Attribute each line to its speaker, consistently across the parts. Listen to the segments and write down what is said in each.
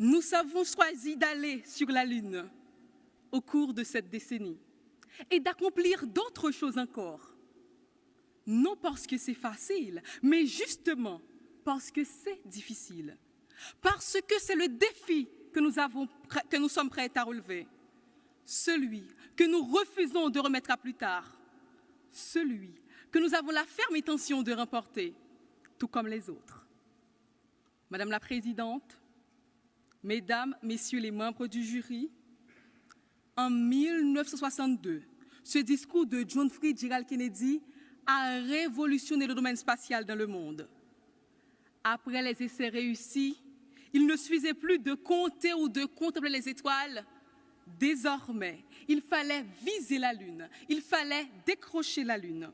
Speaker 1: Nous avons choisi d'aller sur la Lune au cours de cette décennie et d'accomplir d'autres choses encore. Non parce que c'est facile, mais justement parce que c'est difficile. Parce que c'est le défi que nous sommes prêts à relever. Celui que nous refusons de remettre à plus tard. Celui que nous avons la ferme intention de remporter, tout comme les autres. Madame la Présidente, Mesdames, Messieurs les membres du jury, en 1962, ce discours de John Fitzgerald Kennedy a révolutionné le domaine spatial dans le monde. Après les essais réussis, il ne suffisait plus de compter ou de contempler les étoiles. Désormais, il fallait viser la Lune, il fallait décrocher la Lune.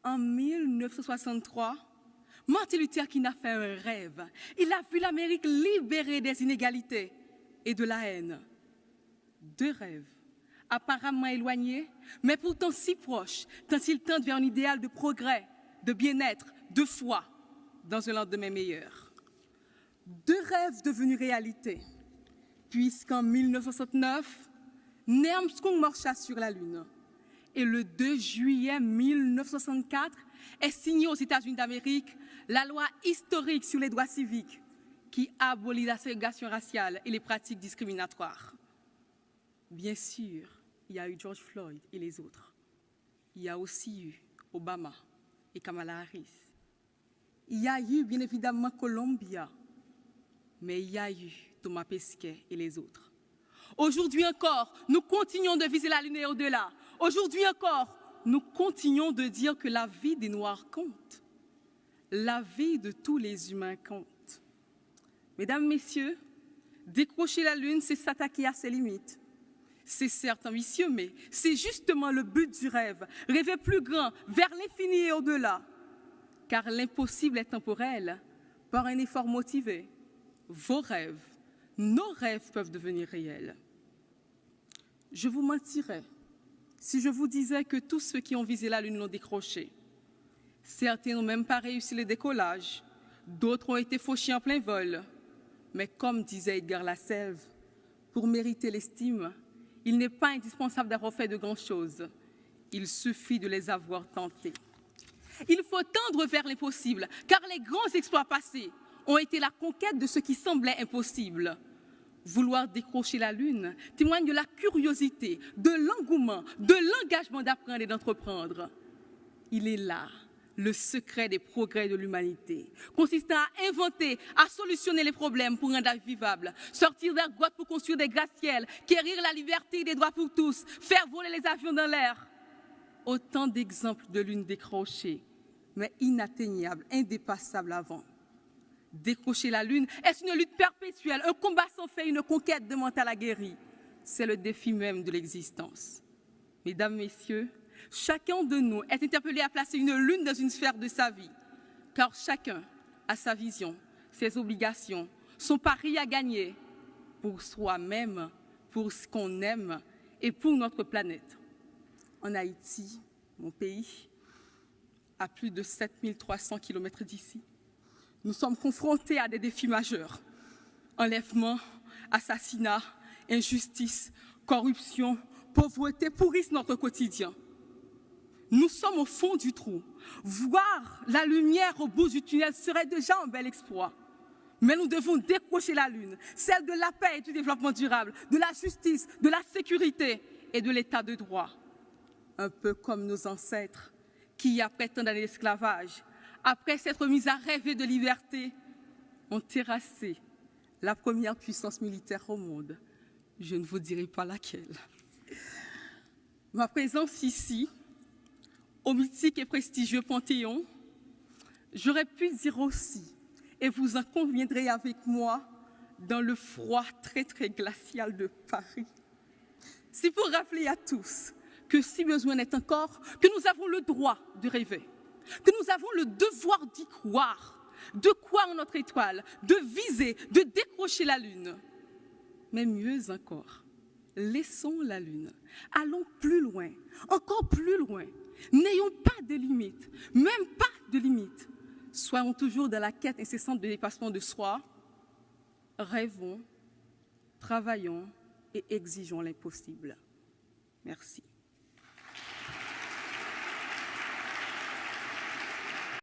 Speaker 1: En 1963, Martin Luther King a fait un rêve. Il a vu l'Amérique libérée des inégalités et de la haine. Deux rêves, apparemment éloignés, mais pourtant si proches, tant ils tendent vers un idéal de progrès, de bien-être, de foi, dans un lendemain meilleur. Deux rêves devenus réalité, puisqu'en 1969, Neil Armstrong marcha sur la Lune. Et le 2 juillet 1964 est signée aux États-Unis d'Amérique la loi historique sur les droits civiques qui abolit la ségrégation raciale et les pratiques discriminatoires. Bien sûr, il y a eu George Floyd et les autres. Il y a aussi eu Obama et Kamala Harris. Il y a eu bien évidemment Columbia, mais il y a eu Thomas Pesquet et les autres. Aujourd'hui encore, nous continuons de viser la Lune et au-delà. Aujourd'hui encore, nous continuons de dire que la vie des Noirs compte. La vie de tous les humains compte. Mesdames, Messieurs, décrocher la Lune, c'est s'attaquer à ses limites. C'est certes ambitieux, mais c'est justement le but du rêve. Rêver plus grand, vers l'infini et au-delà. Car l'impossible est temporel, par un effort motivé. Vos rêves, nos rêves peuvent devenir réels. Je vous mentirais si je vous disais que tous ceux qui ont visé la Lune l'ont décroché. Certains n'ont même pas réussi le décollage, d'autres ont été fauchés en plein vol. Mais comme disait Edgar Lassalle, pour mériter l'estime, il n'est pas indispensable d'avoir fait de grandes choses. Il suffit de les avoir tentées. Il faut tendre vers l'impossible, car les grands exploits passés ont été la conquête de ce qui semblait impossible. Vouloir décrocher la Lune témoigne de la curiosité, de l'engouement, de l'engagement d'apprendre et d'entreprendre. Il est là, le secret des progrès de l'humanité, consistant à inventer, à solutionner les problèmes pour rendre la vie vivable, sortir des grottes pour construire des gratte-ciels, quérir la liberté et des droits pour tous, faire voler les avions dans l'air. Autant d'exemples de lunes décrochées, mais inatteignables, indépassables avant. Décrocher la Lune est une lutte perpétuelle, un combat sans fin, une conquête de mental aguerri. C'est le défi même de l'existence. Mesdames, Messieurs, chacun de nous est interpellé à placer une lune dans une sphère de sa vie, car chacun a sa vision, ses obligations, son pari à gagner pour soi-même, pour ce qu'on aime et pour notre planète. En Haïti, mon pays, à plus de 7300 km d'ici, nous sommes confrontés à des défis majeurs. Enlèvement, assassinat, injustice, corruption, pauvreté pourrissent notre quotidien. Nous sommes au fond du trou. Voir la lumière au bout du tunnel serait déjà un bel exploit. Mais nous devons décrocher la Lune, celle de la paix et du développement durable, de la justice, de la sécurité et de l'état de droit. Un peu comme nos ancêtres qui, après tant d'années d'esclavage, après s'être mis à rêver de liberté, ont terrassé la première puissance militaire au monde. Je ne vous dirai pas laquelle. Ma présence ici, au mythique et prestigieux Panthéon, j'aurais pu dire aussi, et vous en conviendrez avec moi, dans le froid très glacial de Paris. C'est pour rappeler à tous que si besoin n'est encore, que nous avons le droit de rêver, que nous avons le devoir d'y croire, de croire en notre étoile, de viser, de décrocher la Lune. Mais mieux encore, laissons la Lune, allons plus loin, encore plus loin. N'ayons pas de limites, même pas de limites. Soyons toujours dans la quête incessante de dépassement de soi. rêvons, travaillons et exigeons l'impossible. Merci.